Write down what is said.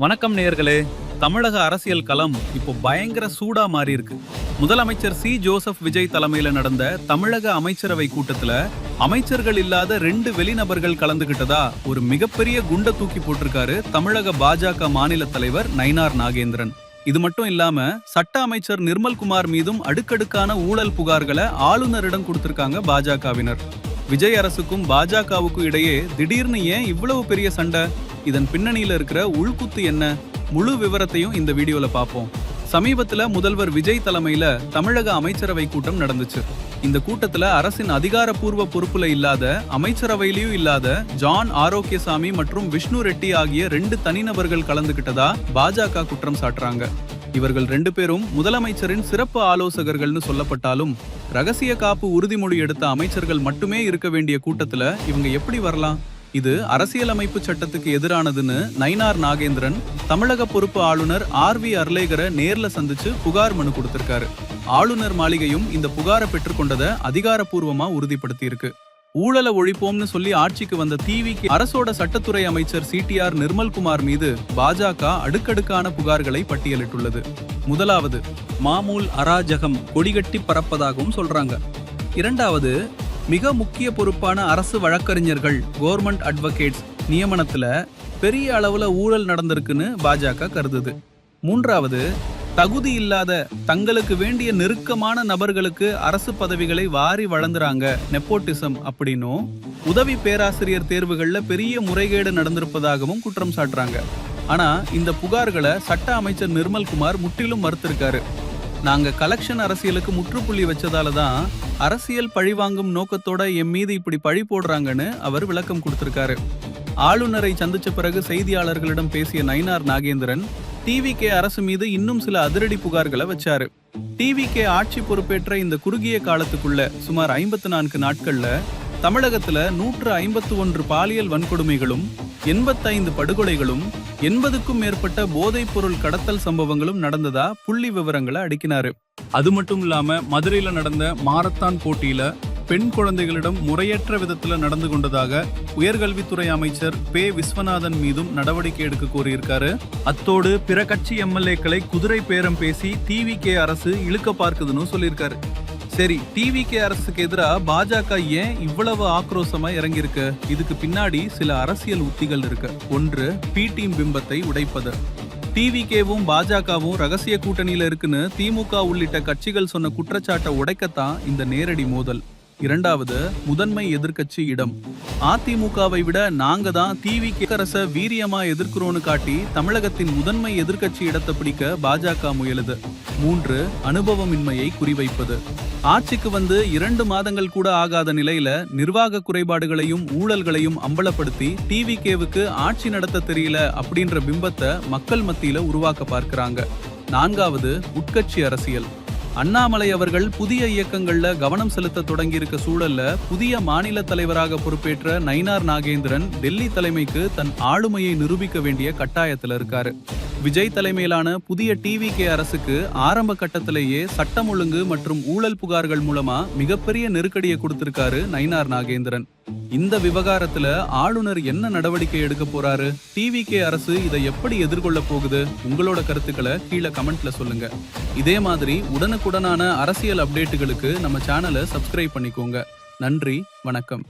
வணக்கம் நேயர்களே. தமிழக அரசியல் களம் இப்போ பயங்கர சூடா மாறி இருக்கு. முதலமைச்சர் சி ஜோசப் விஜய் தலைமையில நடந்த தமிழக அமைச்சரவை கூட்டத்துல அமைச்சர்கள் இல்லாத 2 வெளிநபர்கள் கலந்துகிட்டதா ஒரு மிகப்பெரிய குண்ட தூக்கி போட்டிருக்காரு தமிழக பாஜக மாநில தலைவர் நயினார் நாகேந்திரன். இது மட்டும் இல்லாம சட்ட அமைச்சர் நிர்மல்குமார் மீதும் அடுக்கடுக்கான ஊழல் புகார்களை ஆளுநரிடம் கொடுத்திருக்காங்க பாஜகவினர். விஜய் அரசுக்கும் பாஜகவுக்கும் இடையே திடீர்னு ஏன் இவ்வளவு பெரிய சண்டை? இதன் பின்னணியில இருக்கிற உள்குத்து என்ன? முழு விவரத்தையும் இந்த வீடியோல பார்ப்போம். சமீபத்துல முதல்வர் விஜய் தலைமையில தமிழக அமைச்சரவை கூட்டம் நடந்துச்சு. இந்த கூட்டத்துல அரசின் அதிகாரப்பூர்வ பொறுப்புல இல்லாத, அமைச்சரவையிலயும் இல்லாத ஜான் ஆரோக்கியசாமி மற்றும் விஷ்ணு ரெட்டி ஆகிய 2 தனிநபர்கள் கலந்துகிட்டதா பாஜக குற்றம் சாட்டுறாங்க. இவர்கள் 2 பேரும் முதலமைச்சரின் சிறப்பு ஆலோசகர்கள்னு சொல்லப்பட்டாலும் ரகசிய காப்பு உறுதிமொழி எடுத்த அமைச்சர்கள் மட்டுமே இருக்க வேண்டிய கூட்டத்துல இவங்க எப்படி வரலாம்? இது அரசியலமைப்பு சட்டத்துக்கு எதிரானதுன்னு நயினார் நாகேந்திரன் தமிழக பொறுப்பு ஆளுநர் ஆர்.வி. அர்லேகரை நேர்ல சந்திச்சு புகார் மனு கொடுத்திருக்காரு. ஆளுநர் மாளிகையும் இந்த புகாரை பெற்றுக்கொண்டதை அதிகாரப்பூர்வமா உறுதிப்படுத்தி இருக்கு. ஊழலை ஒழிப்போம்னு சொல்லி ஆட்சிக்கு வந்த டிவிகே அரசோட சட்டத்துறை அமைச்சர் சிடிஆர் நிர்மல்குமார் மீது பாஜக அடுக்கடுக்கான புகார்களை பட்டியலிட்டுள்ளது. முதலாவது, மாமூல் அராஜகம் கொடிகட்டி பறப்பதாகவும் சொல்றாங்க. இரண்டாவது, மிக முக்கிய பொறுப்பான அரசு வழக்கறிஞர்கள் கவர்மெண்ட் அட்வொகேட்ஸ் நியமனத்துல பெரிய அளவுல ஊழல் நடந்திருக்குன்னு பாஜக கருதுது. மூன்றாவது, தகுதி இல்லாத தங்களுக்கு வேண்டிய நெருக்கமான நபர்களுக்கு அரசு பதவிகளை வாரி வழங்குறாங்க, நெப்போட்டிசம் அப்படின்னும் உதவி பேராசிரியர் தேர்வுகள்ல பெரிய முறைகேடு நடந்திருப்பதாகவும் குற்றம் சாட்டுறாங்க. ஆனா இந்த புகார்களை சட்ட அமைச்சர் நிர்மல்குமார் முற்றிலும் மறுத்திருக்காரு. நாங்க கலெக்ஷன் அரசியலுக்கு முற்றுப்புள்ளி வச்சதாலதான் அரசியல் பழிவாங்கும் நோக்கத்தோட என் மீது இப்படி பழி போடுறாங்கன்னு அவர் விளக்கம் கொடுத்திருக்காரு. ஆளுநரை சந்திச்ச பிறகு செய்தியாளர்களிடம் பேசிய நயினார் நாகேந்திரன் டிவிகே அரசு மீது இன்னும் சில அதிரடி புகார்களை வச்சாரு. டிவிகே ஆட்சி பொறுப்பேற்ற இந்த குறுகிய காலத்துக்குள்ள சுமார் 54 நாட்கள்ல தமிழகத்துல 151 பாலியல் வன்கொடுமைகளும், 85 படுகொலைகளும், 80க்கும் மேற்பட்ட போதைப் பொருள் கடத்தல் சம்பவங்களும் நடந்ததா புள்ளி விவரங்களை அடுக்கினாரு. அது மட்டும் இல்லாம மதுரையில நடந்த மாரத்தான் போட்டியில பெண் குழந்தைகளிடம் முறையற்ற விதத்துல நடந்து கொண்டதாக உயர்கல்வித்துறை அமைச்சர் பே. விஸ்வநாதன் மீதும் நடவடிக்கை எடுக்க கோரியிருக்காரு. அத்தோடு பிற கட்சி எம்எல்ஏக்களை குதிரை பேரம் பேசி டிவிகே அரசு இழுக்க பார்க்குதுன்னு சொல்லியிருக்காரு. சரி, டிவிகே அரசுக்கு எதிராக பாஜக ஏன் இவ்வளவு ஆக்ரோஷமா இறங்கியிருக்கு? இதுக்கு பின்னாடி சில அரசியல் உத்திகள் இருக்கு. ஒன்று, பி டீம் பிம்பத்தை உடைப்பது. டிவிகேவும் பாஜகவும் ரகசிய கூட்டணியில இருக்குன்னு திமுக உள்ளிட்ட கட்சிகள் சொன்ன குற்றச்சாட்டை உடைக்கத்தான் இந்த நேரடி மோதல். இரண்டாவது, முதன்மை எதிர்க்கட்சி இடம். அதிமுகவை விட நாங்க தான் டிவிகே அரசை வீரியமா எதிர்க்கிறோன்னு காட்டி தமிழகத்தின் முதன்மை எதிர்க்கட்சி இடத்தை பிடிக்க பாஜக முயலுது. 3, அனுபவமின்மையை குறிவைப்பது. ஆட்சிக்கு வந்து 2 மாதங்கள் கூட ஆகாத நிலையில நிர்வாக குறைபாடுகளையும் ஊழல்களையும் அம்பலப்படுத்தி டிவிகேவுக்கு ஆட்சி நடத்த தெரியல அப்படின்ற பிம்பத்தை மக்கள் மத்தியில உருவாக்க பார்க்கிறாங்க. 4வது, உட்கட்சி அரசியல். அண்ணாமலை அவர்கள் புதிய இயக்கங்கள்ல கவனம் செலுத்த தொடங்கி இருக்க சூழல்ல புதிய மாநில தலைவராக பொறுப்பேற்ற நயினார் நாகேந்திரன் டெல்லி தலைமைக்கு தன் ஆளுமையை நிரூபிக்க வேண்டிய கட்டாயத்துல இருக்காரு. விஜய் தலைமையிலான புதிய டிவிகே அரசுக்கு ஆரம்ப கட்டத்திலேயே சட்டம் ஒழுங்கு மற்றும் ஊழல் புகார்கள் மூலமா மிகப்பெரிய நெருக்கடியை கொடுத்திருக்காரு நயினார் நாகேந்திரன். இந்த விவகாரத்துல ஆளுநர் என்ன நடவடிக்கை எடுக்க போறாரு? டிவிகே அரசு இதை எப்படி எதிர்கொள்ள போகுது? உங்களோட கருத்துக்களை கீழே கமெண்ட்ல சொல்லுங்க. இதே மாதிரி உடனுக்குடனான அரசியல் அப்டேட்டுகளுக்கு நம்ம சேனலை சப்ஸ்கிரைப் பண்ணிக்கோங்க. நன்றி, வணக்கம்.